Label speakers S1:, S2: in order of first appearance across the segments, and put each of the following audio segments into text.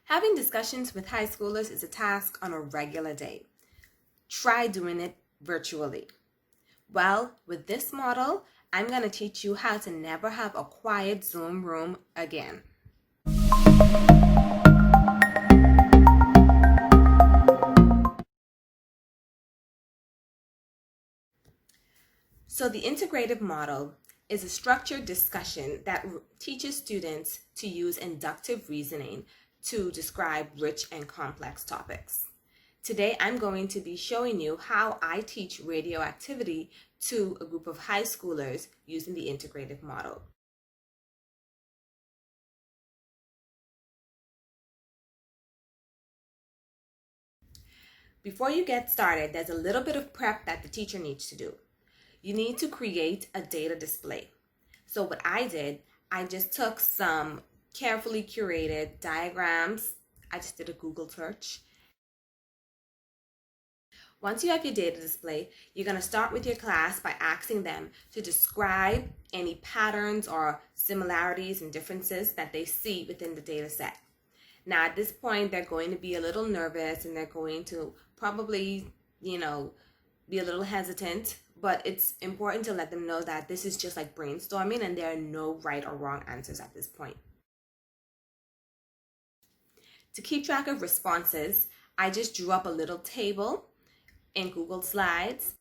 S1: Having discussions with high schoolers is a task on a regular day. Try doing it virtually. Well, with this model, I'm going to teach you how to never have a quiet Zoom room again. So the integrative model is a structured discussion that teaches students to use inductive reasoning to describe rich and complex topics. Today, I'm going to be showing you how I teach radioactivity to a group of high schoolers using the integrative model. Before you get started, there's a little bit of prep that the teacher needs to do. You need to create a data display. So what I did, I just took some carefully curated diagrams. I just did a Google search. Once you have your data display, you're going to start with your class by asking them to describe any patterns or similarities and differences that they see within the data set. Now at this point, they're going to be a little nervous and they're going to probably, be a little hesitant, but it's important to let them know that this is just like brainstorming and there are no right or wrong answers at this point. To keep track of responses, I just drew up a little table in Google Slides.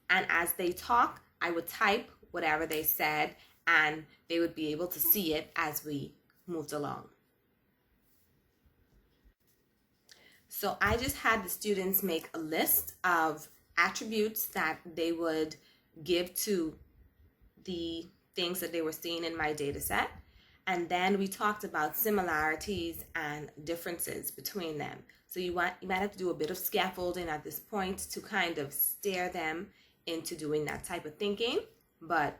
S1: And as they talk, I would type whatever they said and they would be able to see it as we moved along. So I just had the students make a list of attributes that they would give to the things that they were seeing in my data set. And then we talked about similarities and differences between them. So you might have to do a bit of scaffolding at this point to kind of steer them into doing that type of thinking. But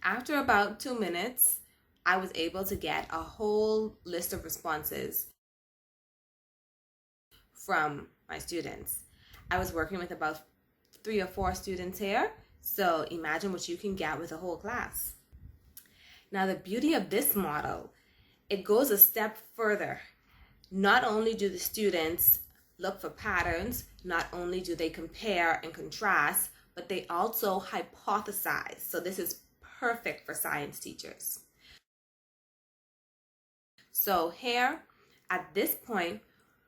S1: after about 2 minutes, I was able to get a whole list of responses from my students. I was working with about 3 or 4 students here, so imagine what you can get with a whole class. Now the beauty of this model, it goes a step further. Not only do the students look for patterns, not only do they compare and contrast, but they also hypothesize. So this is perfect for science teachers. So here, at this point,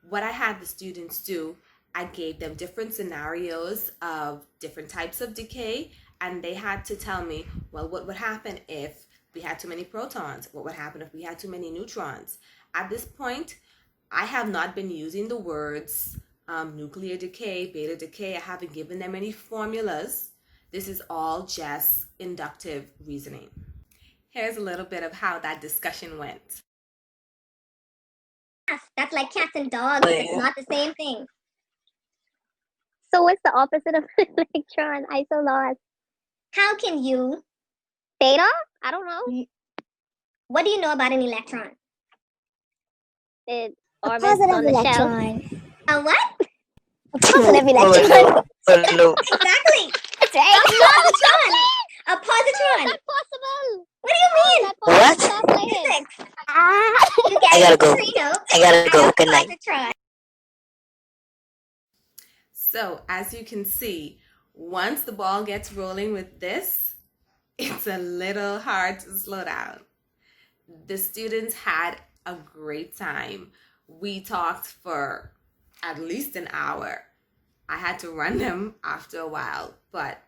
S1: what I had the students do, I gave them different scenarios of different types of decay, and they had to tell me, well, what would happen if we had too many protons? What would happen if we had too many neutrons? At this point, I have not been using the words nuclear decay, beta decay. I haven't given them any formulas. This is all just inductive reasoning. Here's a little bit of how that discussion went.
S2: That's like cats and dogs. It's not the same thing.
S3: So what's the opposite of an electron? I so lost.
S2: How can you?
S3: Beta? I don't know.
S2: What do you know about an electron?
S3: It orbits on the
S2: electron.
S3: shell.
S2: A what?
S3: A positive electron.
S2: Exactly.
S3: That's right.
S2: A positron.
S3: That's possible.
S2: What do you mean?
S4: What?
S2: Physics. You
S4: I gotta go.
S2: neutrino
S4: I gotta go.
S2: and a
S4: Good night.
S2: positron.
S1: So as you can see, once the ball gets rolling with this, it's a little hard to slow down. The students had a great time. We talked for at least an hour. I had to run them after a while, but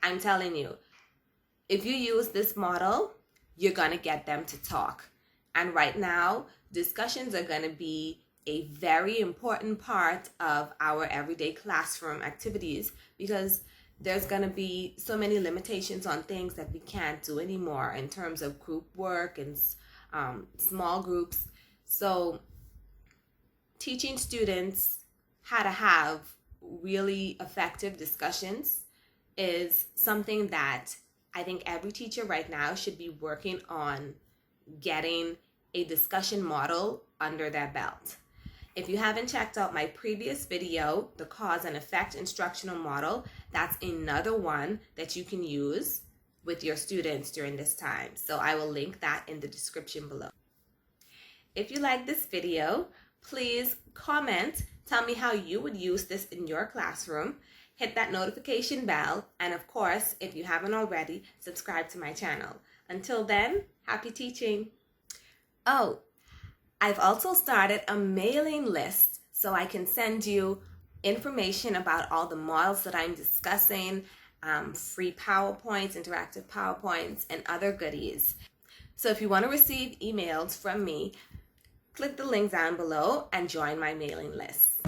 S1: I'm telling you, if you use this model, you're gonna get them to talk. And right now, discussions are gonna be a very important part of our everyday classroom activities because there's going to be so many limitations on things that we can't do anymore in terms of group work and small groups. So teaching students how to have really effective discussions is something that I think every teacher right now should be working on getting a discussion model under their belt. If you haven't checked out my previous video, the cause and effect instructional model, that's another one that you can use with your students during this time. So I will link that in the description below. If you like this video, please comment, tell me how you would use this in your classroom, hit that notification bell, and of course, if you haven't already, subscribe to my channel. Until then, happy teaching. Oh, I've also started a mailing list so I can send you information about all the models that I'm discussing, free PowerPoints, interactive PowerPoints, and other goodies. So if you want to receive emails from me, click the link down below and join my mailing list.